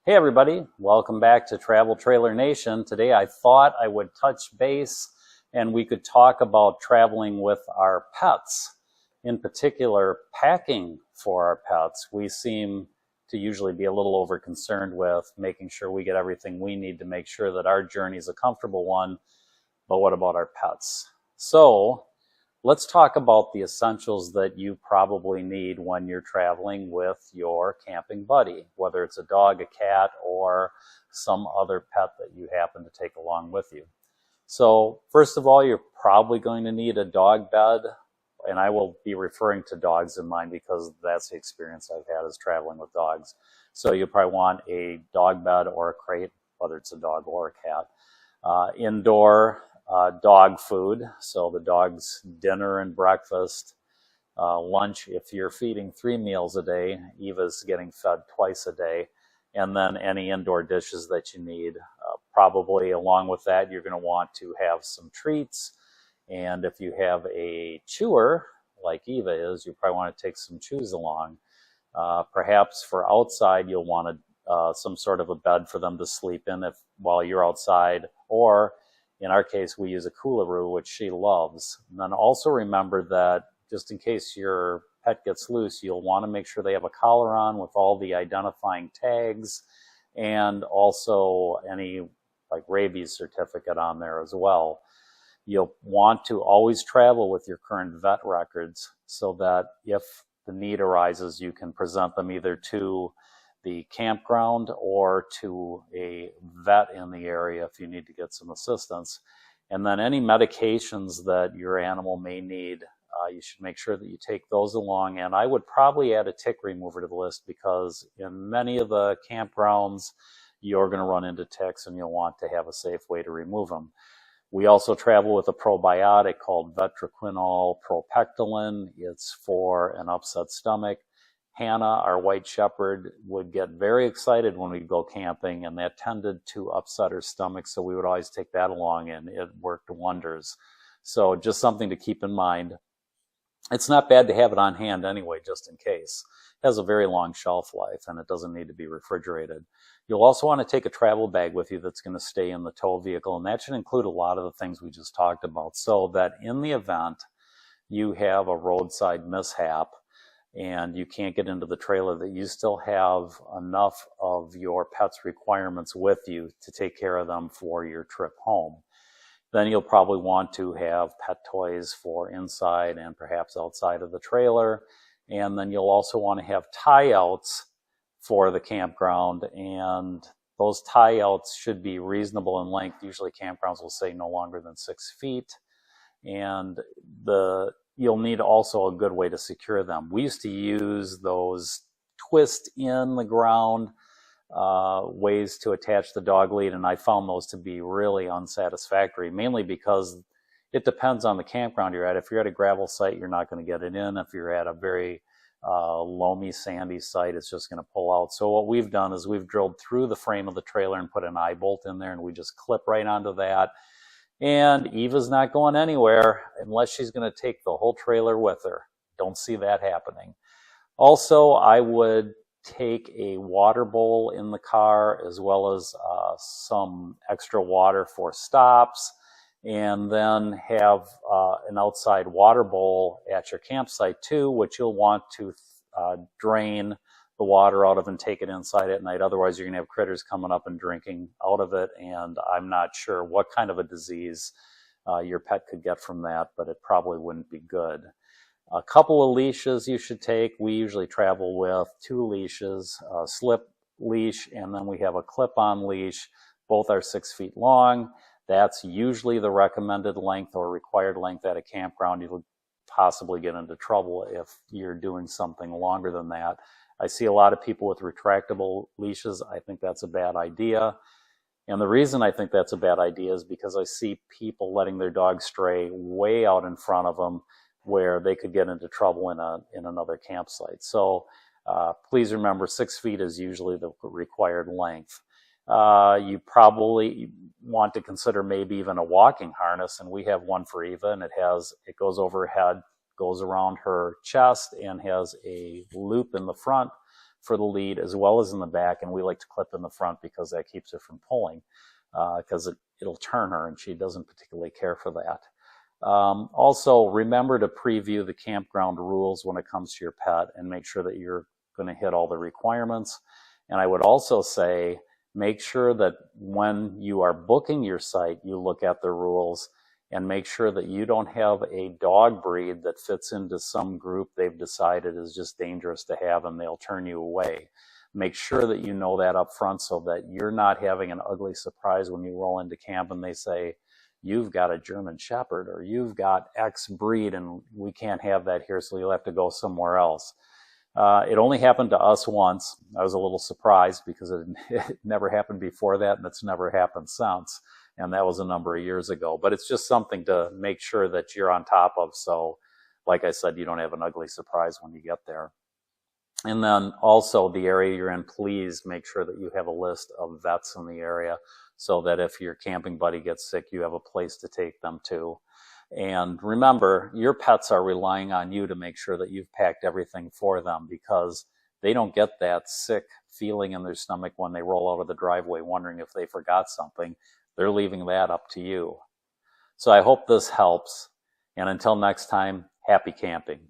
Hey everybody, welcome back to Travel Trailer Nation. Today I thought I would touch base and we could talk about traveling with our pets. In particular, packing for our pets. We seem to usually be a little over concerned with making sure we get everything we need to make sure that our journey is a comfortable one, but what about our pets? So let's talk about the essentials that you probably need when you're traveling with your camping buddy, whether it's a dog, a cat, or some other pet that you happen to take along with you. So first of all, you're probably going to need a dog bed, and I will be referring to dogs in mind because that's the experience I've had is traveling with dogs. So you'll probably want a dog bed or a crate, whether it's a dog or a cat. Indoor dog food, so the dog's dinner and breakfast, lunch if you're feeding 3 meals a day, Eva's getting fed twice a day, and then any indoor dishes that you need. Probably along with that, you're going to want to have some treats, and if you have a chewer, like Eva is, you probably want to take some chews along. Perhaps for outside, you'll want some sort of a bed for them to sleep in while you're outside, or in our case, we use a coolaroo, which she loves. And then also remember that just in case your pet gets loose, you'll want to make sure they have a collar on with all the identifying tags and also any like rabies certificate on there as well. You'll want to always travel with your current vet records so that if the need arises, you can present them either to the campground or to a vet in the area if you need to get some assistance. And then any medications that your animal may need, you should make sure that you take those along. And I would probably add a tick remover to the list because in many of the campgrounds, you're going to run into ticks and you'll want to have a safe way to remove them. We also travel with a probiotic called Vetraquinol Propectolin. It's for an upset stomach. Hannah, our white shepherd, would get very excited when we go camping, and that tended to upset her stomach, so we would always take that along, and it worked wonders. So just something to keep in mind. It's not bad to have it on hand anyway, just in case. It has a very long shelf life, and it doesn't need to be refrigerated. You'll also want to take a travel bag with you that's going to stay in the tow vehicle, and that should include a lot of the things we just talked about, so that in the event you have a roadside mishap, and you can't get into the trailer, that you still have enough of your pet's requirements with you to take care of them for your trip home. Then you'll probably want to have pet toys for inside and perhaps outside of the trailer. And then you'll also want to have tie-outs for the campground, and those tie-outs should be reasonable in length. Usually campgrounds will say no longer than 6 feet. And you'll need also a good way to secure them. We used to use those twist in the ground ways to attach the dog lead, and I found those to be really unsatisfactory, mainly because it depends on the campground you're at. If you're at a gravel site, you're not going to get it in. If you're at a very loamy, sandy site, it's just going to pull out. So what we've done is we've drilled through the frame of the trailer and put an eye bolt in there, and we just clip right onto that. And Eva's not going anywhere unless she's going to take the whole trailer with her. Don't see that happening. Also, I would take a water bowl in the car as well as some extra water for stops, and then have an outside water bowl at your campsite too, which you'll want to drain the water out of and take it inside at night. Otherwise, you're going to have critters coming up and drinking out of it, and I'm not sure what kind of a disease your pet could get from that, but it probably wouldn't be good. A couple of leashes you should take. We usually travel with 2 leashes, a slip leash, and then we have a clip-on leash. Both are 6 feet long. That's usually the recommended length or required length at a campground. You'll possibly get into trouble if you're doing something longer than that. I see a lot of people with retractable leashes. I think that's a bad idea. And the reason I think that's a bad idea is because I see people letting their dogs stray way out in front of them where they could get into trouble in another campsite. So please remember 6 feet is usually the required length. You probably want to consider maybe even a walking harness, and we have one for Eva, and it goes over her head, goes around her chest, and has a loop in the front for the lead as well as in the back, and we like to clip in the front because that keeps her from pulling, because it'll turn her, and she doesn't particularly care for that. Also, remember to preview the campground rules when it comes to your pet and make sure that you're going to hit all the requirements. And I would also say, make sure that when you are booking your site, you look at the rules and make sure that you don't have a dog breed that fits into some group they've decided is just dangerous to have and they'll turn you away. Make sure that you know that up front so that you're not having an ugly surprise when you roll into camp and they say, you've got a German Shepherd or you've got X breed and we can't have that here, so you'll have to go somewhere else. It only happened to us once. I was a little surprised because it never happened before that, and it's never happened since. And that was a number of years ago. But it's just something to make sure that you're on top of. So, like I said, you don't have an ugly surprise when you get there. And then also the area you're in, please make sure that you have a list of vets in the area so that if your camping buddy gets sick, you have a place to take them to. And remember, your pets are relying on you to make sure that you've packed everything for them, because they don't get that sick feeling in their stomach when they roll out of the driveway wondering if they forgot something. They're leaving that up to you. So I hope this helps. And until next time, happy camping.